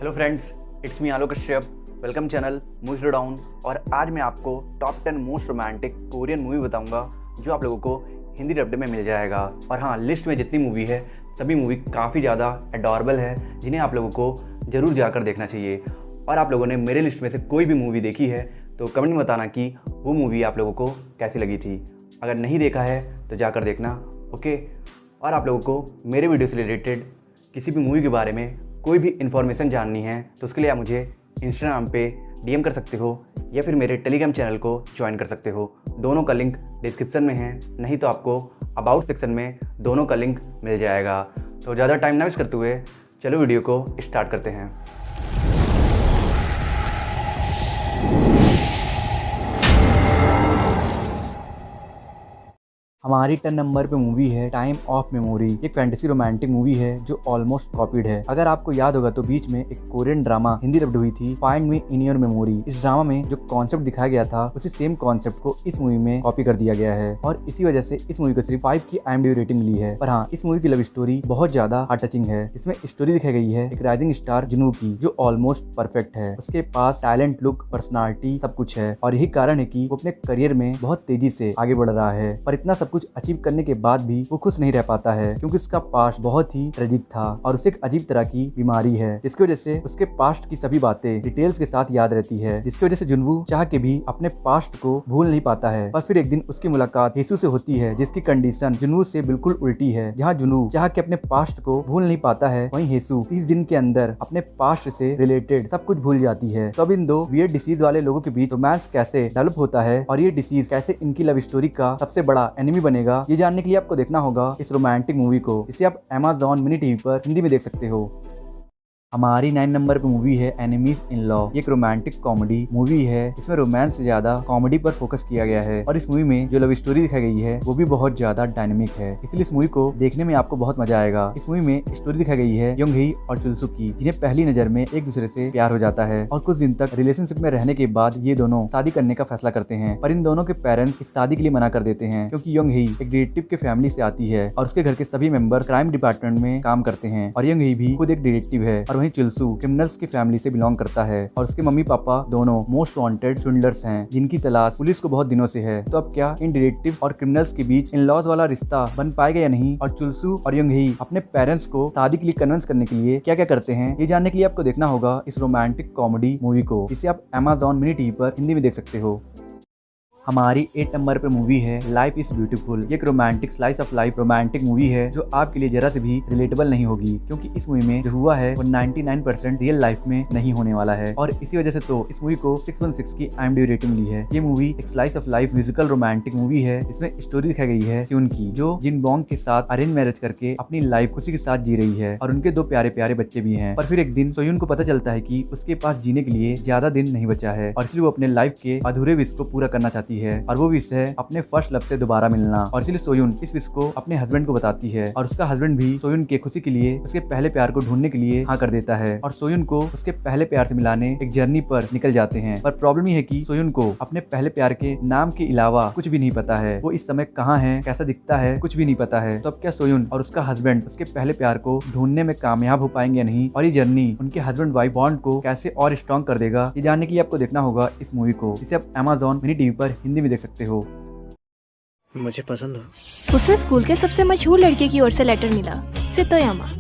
Hello friends, it's me Alok Kashyap. Welcome channel movies down. और आज मैं आपको top 10 most romantic Korean movie बताऊंगा जो आप लोगों को हिंदी डब्ड में मिल जाएगा। और हाँ, लिस्ट में जितनी मूवी है सभी मूवी काफ़ी ज़्यादा एडोरेबल है, जिन्हें आप लोगों को ज़रूर जाकर देखना चाहिए। और आप लोगों ने मेरे लिस्ट में से कोई भी मूवी देखी है तो कमेंट में बताना कि वो मूवी आप लोगों को कैसी लगी थी। अगर नहीं देखा है तो जाकर देखना, ओके। और आप लोगों को मेरे वीडियो से रिलेटेड किसी भी मूवी के बारे में कोई भी इन्फॉर्मेशन जाननी है तो उसके लिए आप मुझे इंस्टाग्राम पे डीएम कर सकते हो या फिर मेरे टेलीग्राम चैनल को ज्वाइन कर सकते हो। दोनों का लिंक डिस्क्रिप्शन में है, नहीं तो आपको अबाउट सेक्शन में दोनों का लिंक मिल जाएगा। तो ज़्यादा टाइम ना वेस्ट करते हुए चलो वीडियो को स्टार्ट करते हैं। हमारी 10 नंबर पे मूवी है टाइम ऑफ मेमोरी। एक फैंटेसी रोमांटिक मूवी है जो ऑलमोस्ट कॉपीड है। अगर आपको याद होगा तो बीच में एक कोरियन ड्रामा हिंदी डब्ड हुई थी, find me in your memory. इस ड्रामा में जो कॉन्सेप्ट दिखाया गया था उसी सेम कॉन्सेप्ट को इस मूवी में कॉपी कर दिया गया है और इसी वजह से इस मूवी को सिर्फ 5 की IMDb रेटिंग मिली है। पर हाँ, इस मूवी की लव स्टोरी बहुत ज्यादा हार्ट टचिंग है। इसमें स्टोरी दिखाई गई है एक राइजिंग स्टार जुनू की, जो ऑलमोस्ट परफेक्ट है। उसके पास टैलेंट, लुक, पर्सनालिटी सब कुछ है और यही कारण है कि वो अपने करियर में बहुत तेजी से आगे बढ़ रहा है। पर इतना सब कुछ अचीव करने के बाद भी वो खुश नहीं रह पाता है, क्योंकि उसका पास्ट बहुत ही ट्रेजिक था और उसे एक अजीब तरह की बीमारी है, जिसकी वजह से उसके पास्ट की सभी बातें डिटेल्स के साथ याद रहती है, जिसकी वजह से जुनवू चाह के भी अपने पास्ट को भूल नहीं पाता है। पर फिर एक दिन उसकी मुलाकात हेसू से होती है, जिसकी कंडीशन जुनवू से बिल्कुल उल्टी है। जहाँ जुनवू चाह के अपने पास्ट को भूल नहीं पाता है, वहीं हेसू 30 दिन के अंदर अपने पास्ट से रिलेटेड सब कुछ भूल जाती है। तो अब इन दो वियर्ड डिसीज वाले लोगों के बीच रोमांस कैसे डेवलप होता है और ये डिसीज कैसे इनकी लव स्टोरी का सबसे बड़ा एनिमी बनेगा, ये जानने के लिए आपको देखना होगा इस रोमांटिक मूवी को। इसे आप Amazon मिनी टीवी पर हिंदी में देख सकते हो। हमारी 9 नंबर पे मूवी है एनिमीज इन लॉ। ये एक रोमांटिक कॉमेडी मूवी है। इसमें रोमांस से ज्यादा कॉमेडी पर फोकस किया गया है और इस मूवी में जो लव स्टोरी दिखाई गई है वो भी बहुत ज्यादा डायनेमिक है, इसलिए इस मूवी को देखने में आपको बहुत मजा आएगा। इस मूवी में स्टोरी दिखाई गई है योंग ही और चुलसू की, जिन्हें पहली नजर में एक दूसरे से प्यार हो जाता है और कुछ दिन तक रिलेशनशिप में रहने के बाद ये दोनों शादी करने का फैसला करते हैं। पर इन दोनों के पेरेंट्स इस शादी के लिए मना कर देते हैं, क्योंकि योंग ही एक डिटेक्टिव के फैमिली से आती है और उसके घर के सभी मेंबर क्राइम डिपार्टमेंट में काम करते हैं और योंग ही भी खुद एक डिटेक्टिव है। और वहीं चुलसू की फैमिली से बिलोंग करता है और उसके मम्मी पापा दोनों मोस्ट वांटेड स्विंडलर्स हैं, जिनकी तलाश पुलिस को बहुत दिनों से है। तो अब क्या इन डिटेक्टिव्स और क्रिमिनल्स के बीच इन लॉज वाला रिश्ता बन पाएगा या नहीं, और चुलसू और योंग ही अपने पेरेंट्स को शादी के लिए कन्विंस करने के लिए क्या क्या करते हैं, ये जानने के लिए आपको देखना होगा इस रोमांटिक कॉमेडी मूवी को। इसे आप Amazon मिनी टीवी पर हिंदी में देख सकते हो। हमारी 8 नंबर पे मूवी है लाइफ इज ब्यूटीफुल। ये एक romantic slice of life romantic movie है जो आपके लिए जरा से भी रिलेटेबल नहीं होगी, क्योंकि इस मूवी में जो हुआ है वो 99% रियल लाइफ में नहीं होने वाला है और इसी वजह से तो इस मूवी को 616 की IMDb रेटिंग मिली है। ये मूवी एक slice of life musical romantic movie है। इसमें स्टोरी दिखाई गई है सियोन की, जो जिन बॉन्ग के साथ अरेंज मैरिज करके अपनी लाइफ खुशी के साथ जी रही है और उनके 2 प्यारे प्यारे बच्चे भी हैं। पर फिर एक दिन सोयून को पता चलता है कि उसके पास जीने के लिए ज्यादा दिन नहीं बचा है और इसलिए वो अपने लाइफ के अधूरे विश को पूरा करना चाहती है और वो विश है अपने फर्स्ट लव से दोबारा मिलना। और इसलिए सोयून इस विश को अपने हस्बैंड को बताती है और उसका हस्बैंड भी सोयून के खुशी के लिए उसके पहले प्यार को ढूंढने के लिए हाँ कर देता है और सोयून को उसके पहले प्यार से मिलाने एक जर्नी पर निकल जाते हैं। पर प्रॉब्लम ये है कि सोयून को अपने पहले प्यार के नाम के अलावा कुछ भी नहीं पता है, वो इस समय कहाँ है, कैसा दिखता है, कुछ भी नहीं पता है। तो अब क्या सोयून और उसका हस्बैंड उसके पहले प्यार को ढूंढने में कामयाब हो पाएंगे या नहीं, और ये जर्नी उनके हस्बैंड वाइफ बॉन्ड को कैसे और स्ट्रॉन्ग कर देगा, ये जानने के लिए आपको देखना होगा इस मूवी को। इसे आप Amazon मिनी टीवी पर हिंदी में देख सकते हो। मुझे पसंद हो। उसे स्कूल के सबसे मशहूर लड़के की ओर से लेटर मिला, सितोयामा।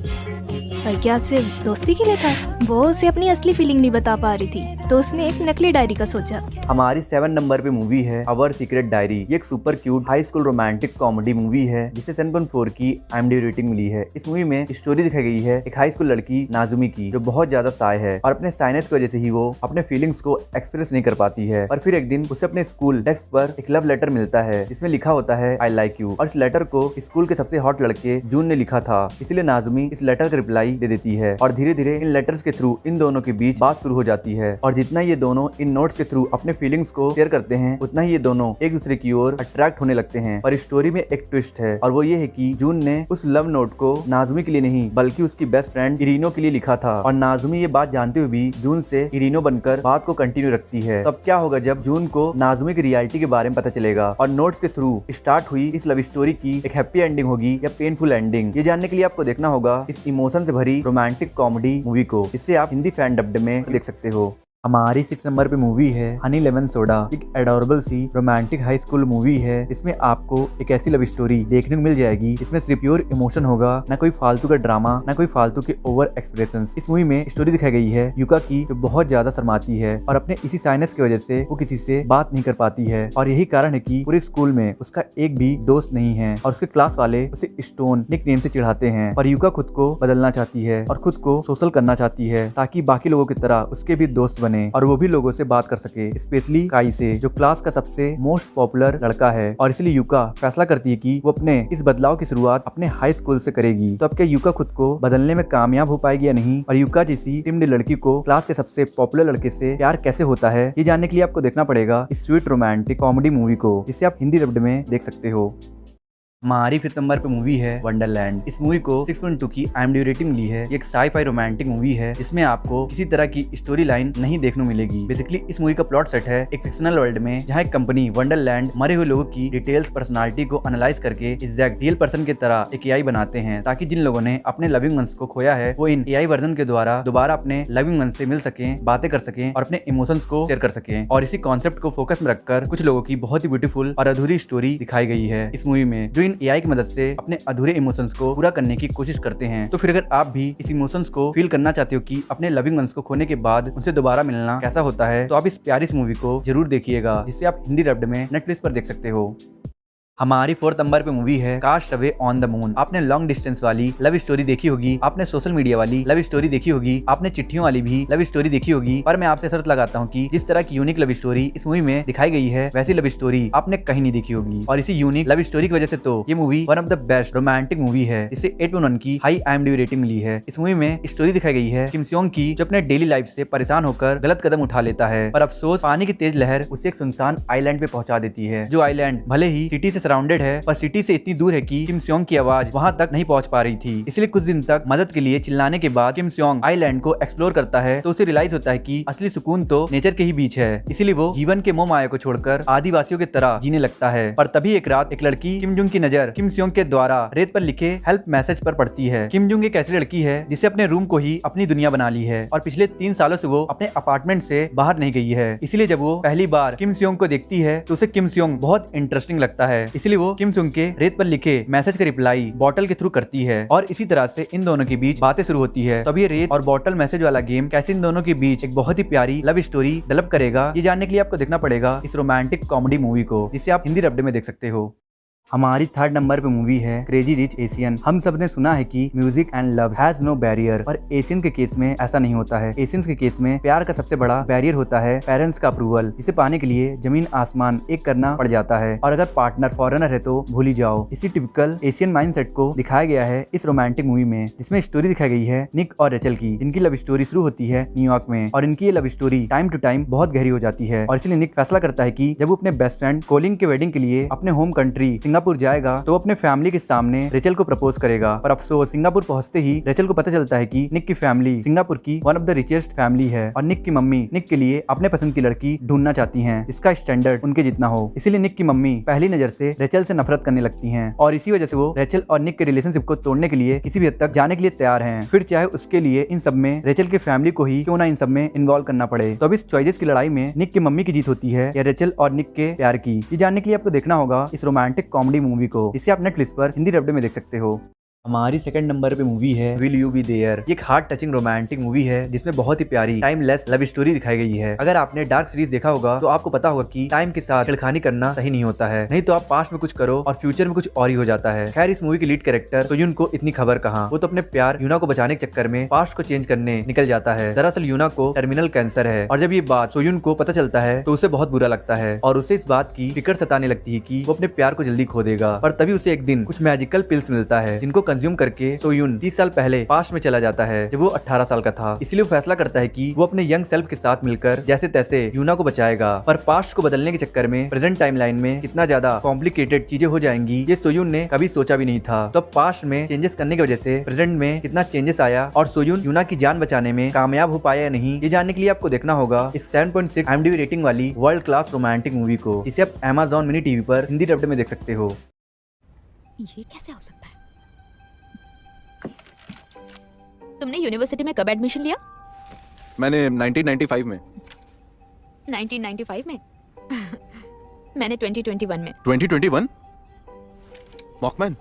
पर क्या सिर्फ दोस्ती के लिए था? वो उसे अपनी असली फीलिंग नहीं बता पा रही थी, तो उसने एक नकली डायरी का सोचा। हमारी 7 नंबर पे मूवी है आवर सीक्रेट डायरी। ये एक super cute high school romantic comedy movie है जिसे 7.4 की IMDb रेटिंग मिली है। इस मूवी में स्टोरी दिखाई गई है एक हाई स्कूल लड़की नाजुमी की, जो बहुत ज्यादा शाय है और अपने साइनेस की वजह से ही वो अपने फीलिंग्स को एक्सप्रेस नहीं कर पाती है। और फिर एक दिन उसे अपने स्कूल डेस्क पर एक लव लेटर मिलता है जिसमें लिखा होता है आई लाइक यू, और इस लेटर को स्कूल के सबसे हॉट लड़के जून ने लिखा था। इसलिए नाजुमी इस लेटर का रिप्लाई दे देती है और धीरे धीरे इन लेटर्स के थ्रू इन दोनों के बीच बात शुरू हो जाती है। और जितना ये दोनों इन नोट्स के थ्रू अपने फीलिंग्स को शेयर करते हैं, उतना ही ये दोनों एक दूसरे की ओर अट्रैक्ट होने लगते हैं। और इस स्टोरी में एक ट्विस्ट है और वो ये है कि जून ने उस लव नोट को नाजुमी के लिए नहीं बल्कि उसकी बेस्ट फ्रेंड इरिनो के लिए लिखा था और नाजुमी ये बात जानते हुए भी जून से इरिनो बनकर बात को कंटिन्यू रखती है। तब क्या होगा जब जून को नाजुमी की रियलिटी के बारे में पता चलेगा और नोट्स के थ्रू स्टार्ट हुई इस लव स्टोरी की एक हैप्पी एंडिंग होगी या पेनफुल एंडिंग, ये जानने के लिए आपको देखना होगा इस इमोशन से भरी रोमांटिक कॉमेडी मूवी को, जिसे आप हिंदी फैन डब्ड में देख सकते हो। हमारी 6 नंबर पे मूवी है हनी लेमन सोडा। एक एडोरेबल सी रोमांटिक हाई स्कूल मूवी है। इसमें आपको एक ऐसी लव स्टोरी देखने को मिल जाएगी इसमें सिर्फ प्योर इमोशन होगा, ना कोई फालतू का ड्रामा, ना कोई फालतू के ओवर एक्सप्रेशंस। इस मूवी में स्टोरी दिखाई गई है युका की, जो बहुत ज्यादा शर्माती है और अपने इसी साइनस की वजह से वो किसी से बात नहीं कर पाती है, और यही कारण है कि पूरे स्कूल में उसका एक भी दोस्त नहीं है और उसके क्लास वाले उसे स्टोन निकनेम से चिढ़ाते हैं। पर युका खुद को बदलना चाहती है और खुद को सोशल करना चाहती है ताकि बाकी लोगों की तरह उसके भी दोस्त बने और वो भी लोगों से बात कर सके, स्पेशली काई से, जो क्लास का सबसे मोस्ट पॉपुलर लड़का है। और इसलिए युका फैसला करती है कि वो अपने इस बदलाव की शुरुआत अपने हाई स्कूल से करेगी। तो अब क्या युका खुद को बदलने में कामयाब हो पाएगी या नहीं, और युका जैसी टिम्ड लड़की को क्लास के सबसे पॉपुलर लड़के से प्यार कैसे होता है, ये जानने के लिए आपको देखना पड़ेगा इस स्वीट रोमांटिक कॉमेडी मूवी को, जिसे आप हिंदी डब्ड में देख सकते हो। हमारी 5th नंबर पे मूवी है वंडरलैंड। इस मूवी को 6.2 की IMDb रेटिंग मिली है। ये एक साई-फाई रोमांटिक मूवी है जिसमें आपको किसी तरह की स्टोरी लाइन नहीं देखने को मिलेगी। बेसिकली इस मूवी का प्लॉट सेट है एक फिक्शनल वर्ल्ड में, जहाँ एक कंपनी वंडरलैंड मरे हुए लोगों की डिटेल्स, पर्सनालिटी को एनालाइज करके एग्जैक्ट रियल पर्सन की तरह एक AI बनाते हैं, ताकि जिन लोगों ने अपने लविंग वंस को खोया है वो इन AI वर्जन के द्वारा दोबारा अपने लविंग वंस से मिल सके, बातें कर सके और अपने इमोशंस को शेयर कर सके। और इसी कॉन्सेप्ट को फोकस में रखकर कुछ लोगों की बहुत ही ब्यूटीफुल और अधूरी स्टोरी दिखाई गई है इस मूवी में, जो इन AI की मदद से अपने अधूरे इमोशंस को पूरा करने की कोशिश करते हैं। तो फिर अगर आप भी इस इमोशंस को फील करना चाहते हो कि अपने लविंग वंस को खोने के बाद उनसे दोबारा मिलना कैसा होता है, तो आप इस प्यारी सी मूवी को जरूर देखिएगा, जिसे आप हिंदी डब्ड में नेटफ्लिक्स पर देख सकते हो। हमारी 4th नंबर पे मूवी है Cast Away on the Moon. आपने लॉन्ग डिस्टेंस वाली लव स्टोरी देखी होगी, आपने सोशल मीडिया वाली लव स्टोरी देखी होगी, आपने चिट्ठियों वाली भी लव स्टोरी देखी होगी, पर मैं आपसे शर्त लगाता हूँ कि जिस तरह की यूनिक लव स्टोरी इस मूवी में दिखाई गई है, वैसी लव स्टोरी आपने कहीं नहीं देखी होगी। और इसी यूनिक लव स्टोरी की वजह से तो ये movie one of the best romantic movie है। इसे 8.1 की हाई IMDb रेटिंग मिली है। इस मूवी में स्टोरी दिखाई गई है किम सियोंग की, जो अपने डेली लाइफ से परेशान होकर गलत कदम उठा लेता है, पर अफसोस पानी की तेज लहर उसे एक सुनसान आइलैंड पे पहुंचा देती है, जो आइलैंड भले ही सिटी से सराउंडेड है, पर सिटी से इतनी दूर है कि किम सियोंग की आवाज वहां तक नहीं पहुंच पा रही थी। इसलिए कुछ दिन तक मदद के लिए चिल्लाने के बाद किम सियोंग आइलैंड को एक्सप्लोर करता है, तो उसे रियलाइज होता है कि असली सुकून तो नेचर के ही बीच है। इसीलिए वो जीवन के मोह माया को छोड़कर आदिवासियों की तरह जीने लगता है। पर तभी एक रात एक लड़की किम जुंग की नजर किम सियोंग के द्वारा रेत पर लिखे हेल्प मैसेज पर पड़ती है। किम जुंग एक ऐसी लड़की है जिसे अपने रूम को ही अपनी दुनिया बना ली है और पिछले 3 सालों से वो अपने अपार्टमेंट से बाहर नहीं गई है। इसीलिए जब वो पहली बार किम सियोंग को देखती है तो उसे किम सियोंग बहुत इंटरेस्टिंग लगता है। इसलिए वो किम सियोंग के रेत पर लिखे मैसेज का रिप्लाई बॉटल के थ्रू करती है और इसी तरह से इन दोनों के बीच बातें शुरू होती है। तब ये रेत और बॉटल मैसेज वाला गेम कैसे इन दोनों के बीच एक बहुत ही प्यारी लव स्टोरी डेवलप करेगा, ये जानने के लिए आपको देखना पड़ेगा इस रोमांटिक कॉमेडी मूवी को, जिसे आप हिंदी डब्ड में देख सकते हो। हमारी 3rd नंबर पे मूवी है क्रेजी रिच एशियन। हम सब ने सुना है कि music and love has no barrier, पर एशियन के केस में ऐसा नहीं होता है। एशियंस के केस में प्यार का सबसे बड़ा बैरियर होता है पेरेंट्स का अप्रूवल, जिसे पाने के लिए जमीन आसमान एक करना पड़ जाता है, और अगर पार्टनर फॉरेनर है तो भूल ही जाओ। इसी टिपिकल एशियन माइंडसेट को दिखाया गया है इस रोमांटिक मूवी में, जिसमें स्टोरी दिखाई गई है निक और रेचल की। इनकी लव स्टोरी शुरू होती है न्यूयॉर्क में और इनकी ये love story time to time बहुत गहरी हो जाती है, और इसलिए निक फैसला करता है कि जब वो अपने बेस्ट फ्रेंड कोलिंग के वेडिंग के लिए अपने होम कंट्री सिंगापुर जाएगा तो अपने फैमिली के सामने रेचल को प्रपोज करेगा। पर अफसोस सिंगापुर पहुंचते ही रेचल को पता चलता है कि निक की फैमिली सिंगापुर की one of the richest family है और निक की मम्मी निक के लिए अपने पसंद की लड़की ढूंढना चाहती हैं जिसका स्टैंडर्ड उनके जितना हो। इसीलिए निक की मम्मी पहली नजर से रेचल से नफरत करने लगती हैं और इसी वजह से वो रेचल और निक के रिलेशनशिप को तोड़ने के लिए किसी भी हद तक जाने के लिए तैयार हैं, फिर चाहे उसके लिए इन सब में रेचल की फैमिली को ही क्यों ना इन सब में इन्वॉल्व करना पड़े। तो अब इस चॉइसेस की लड़ाई में निक की मम्मी की जीत होती है या रेचल और निक के प्यार की, ये जानने के लिए आपको देखना होगा इस रोमांटिक कॉमेडी मूवी को, जिसे आप नेटफ्लिक्स पर हिंदी डब्ड में देख सकते हो। हमारी 2nd नंबर पे मूवी है विल यू बी देयर। एक हार्ट टचिंग रोमांटिक मूवी है जिसमें बहुत ही प्यारी टाइमलेस लव स्टोरी दिखाई गई है। अगर आपने डार्क सीरीज देखा होगा तो आपको पता होगा कि टाइम के साथ छेड़खानी करना सही नहीं होता है, नहीं तो आप पास्ट में कुछ करो और फ्यूचर में कुछ और ही हो जाता है। खैर इस मूवी के लीड कैरेक्टर सोयुन को इतनी खबर कहाँ, वो तो अपने प्यार यूना को बचाने के चक्कर में पास्ट को चेंज करने निकल जाता है। दरअसल यूना को टर्मिनल कैंसर है और जब ये बात सोयुन को पता चलता है तो उसे बहुत बुरा लगता है और उसे इस बात की फिक्र सताने लगती है कि वो अपने प्यार को जल्दी खो देगा। पर तभी उसे एक दिन कुछ मैजिकल पिल्स मिलता है जिनको कंज्यूम करके सोयुन 30 साल पहले पास्ट में चला जाता है जब वो 18 साल का था। इसलिए वो फैसला करता है कि वो अपने यंग सेल्फ के साथ मिलकर जैसे तैसे यूना को बचाएगा। पर पास्ट को बदलने के चक्कर में प्रेजेंट टाइमलाइन में कितना ज्यादा कॉम्प्लिकेटेड चीजें हो जाएंगी ये सोयुन ने कभी सोचा भी नहीं था। तो पास्ट में चेंजेस करने की वजह से प्रेजेंट में कितना चेंजेस आया और सोयुन यूना की जान बचाने में कामयाब हो पाया या नहीं, ये जानने के लिए आपको देखना होगा इस 7.6 IMDb रेटिंग वाली वर्ल्ड क्लास रोमांटिक मूवी को, जिसे आप Amazon मिनी टीवी पर हिंदी डब्ड में देख सकते हो। ये कैसे हो सकता है? तुमने यूनिवर्सिटी में कब एडमिशन लिया? मैंने 1995 में। 1995 में? मैंने 2021 में। 2021? मॉकमैन,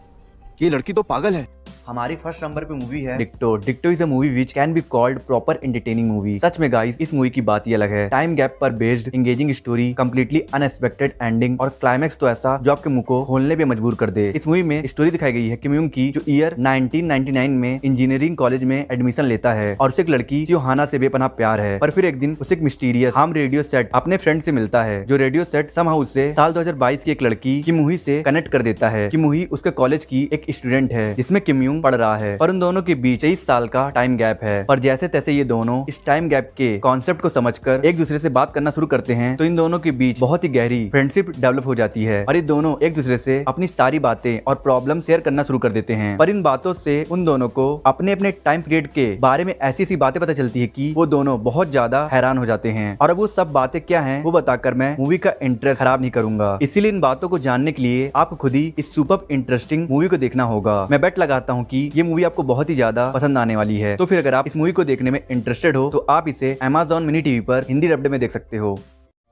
ये लड़की तो पागल है। हमारी फर्स्ट नंबर पे मूवी है डिक्टो। डिक्टो is a movie which can be called proper entertaining movie. सच में गाइस, इस मूवी की बात ही अलग है। टाइम गैप पर based engaging story, completely unexpected ending और क्लाइमैक्स तो ऐसा जो आपके मुंह को खोलने पे मजबूर कर दे। इस मूवी में स्टोरी दिखाई गई है किम यूंग की, जो ईयर 1999 में इंजीनियरिंग कॉलेज में एडमिशन लेता है और उसे एक लड़की योहाना से बेपनाह प्यार है। पर फिर एक दिन उसे एक मिस्टीरियस हार्म रेडियो सेट अपने फ्रेंड से मिलता है, जो रेडियो सेट समहाउ उससे साल 2022 की एक लड़की किम हुई से कनेक्ट कर देता है। किम हुई उसके कॉलेज की एक स्टूडेंट है जिसमें किम यूंग पढ़ रहा है, पर उन दोनों के बीच 23 साल का टाइम गैप है। पर जैसे तैसे ये दोनों इस टाइम गैप के कॉन्सेप्ट को समझकर एक दूसरे से बात करना शुरू करते हैं, तो इन दोनों के बीच बहुत ही गहरी फ्रेंडशिप डेवलप हो जाती है और ये दोनों एक दूसरे से अपनी सारी बातें और प्रॉब्लम शेयर करना शुरू कर देते हैं। पर इन बातों से उन दोनों को अपने अपने टाइम पीरियड के बारे में ऐसी सी बातें पता चलती है कि वो दोनों बहुत ज्यादा हैरान हो जाते हैं। और अब वो सब बातें क्या हैं वो बताकर मैं मूवी का इंटरेस्ट खराब नहीं करूंगा। इसीलिए इन बातों को जानने के लिए आपको खुद ही इस सुपर इंटरेस्टिंग मूवी को देखना होगा। मैं बेट लगाता हूँ कि ये मूवी आपको बहुत ही ज्यादा पसंद आने वाली है। तो फिर अगर आप इस मूवी को देखने में इंटरेस्टेड हो तो आप इसे Amazon मिनी टीवी पर हिंदी डब्ड में देख सकते हो।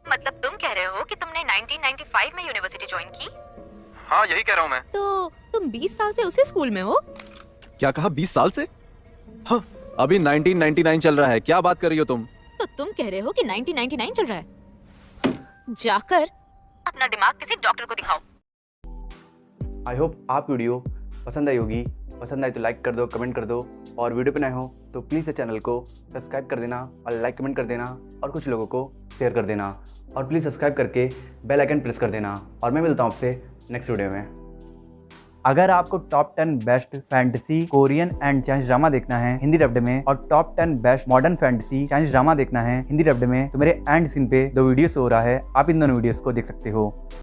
मतलब तुम कह रहे हो कि तुमने 1995 में यूनिवर्सिटी ज्वाइन की? हाँ, यही कह रहा हूँ मैं। तो तुम 20 साल से उसी स्कूल में हो? क्या कहा, 20 साल से? हाँ, अभी 1999 चल रहा है। क्या बात कर रही हो तुम? तो तुम कह रहे हो कि 1999 चल रहा है? जाकर अपना दिमाग किसी डॉक्टर को दिखाओ। आई होप आप वीडियो पसंद आई होगी। पसंद आई तो लाइक कर दो, कमेंट कर दो, और वीडियो पे नए हो तो प्लीज़ इस चैनल को सब्सक्राइब कर देना और लाइक कमेंट कर देना और कुछ लोगों को शेयर कर देना, और प्लीज़ सब्सक्राइब करके बेल आइकन प्रेस कर देना। और मैं मिलता हूँ आपसे नेक्स्ट वीडियो में। अगर आपको top 10 best fantasy Korean and Chinese drama देखना है हिंदी डब्ड में, और top 10 best modern fantasy Chinese drama देखना है हिंदी डब्ड में, तो मेरे एंड स्क्रीन पे दो वीडियोस हो रहा है, आप इन दोनों वीडियोस को देख सकते हो।